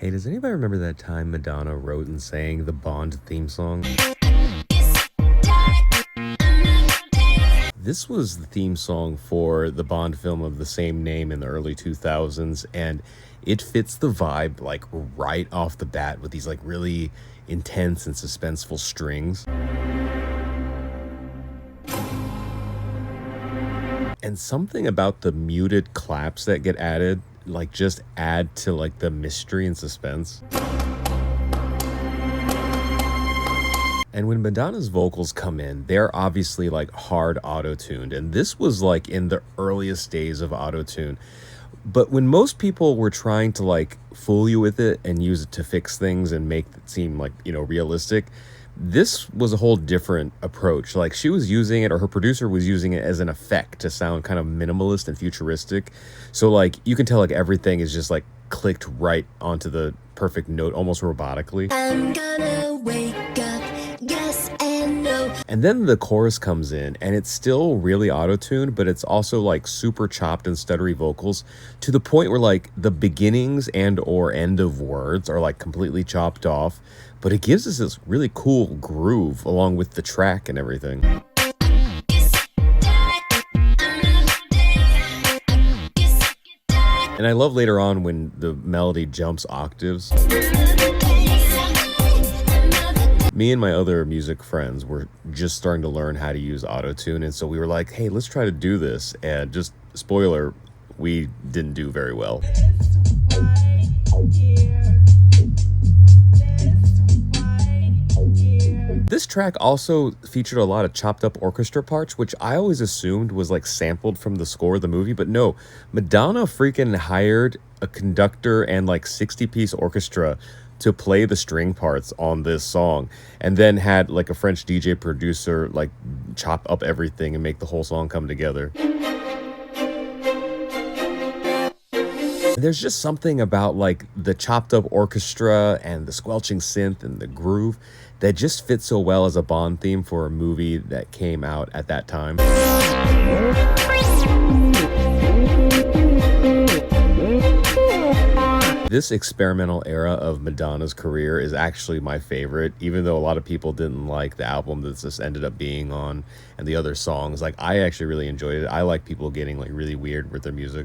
Hey, does anybody remember that time Madonna wrote and sang the Bond theme song? This was the theme song for the Bond film of the same name in the early 2000s, and it fits the vibe like right off the bat with these like really intense and suspenseful strings. And something about the muted claps that get added, like just add to like the mystery and suspense. And when Madonna's vocals come in, they're obviously like hard auto-tuned. And this was like in the earliest days of auto-tune. But when most people were trying to like fool you with it and use it to fix things and make it seem like, realistic, this was a whole different approach. Like she was using it, or her producer was using it as an effect to sound kind of minimalist and futuristic. So like you can tell like everything is just like clicked right onto the perfect note, almost robotically. I'm gonna wake up, yes and no. And then the chorus comes in and it's still really auto-tuned, but it's also like super chopped and stuttery vocals to the point where like the beginnings and or end of words are like completely chopped off, but it gives us this really cool groove along with the track and everything. And I love later on when the melody jumps octaves. Me and my other music friends were just starting to learn how to use auto-tune, and so we were like, hey, let's try to do this. And just spoiler, we didn't do very well. This track also featured a lot of chopped up orchestra parts, which I always assumed was like sampled from the score of the movie, but no, Madonna freaking hired a conductor and like 60-piece orchestra to play the string parts on this song, and then had like a French DJ producer like chop up everything and make the whole song come together. There's just something about like the chopped up orchestra and the squelching synth and the groove that just fits so well as a Bond theme for a movie that came out at that time. This experimental era of Madonna's career is actually my favorite, even though a lot of people didn't like the album that this ended up being on and the other songs. Like, I actually really enjoyed it. I like people getting like really weird with their music.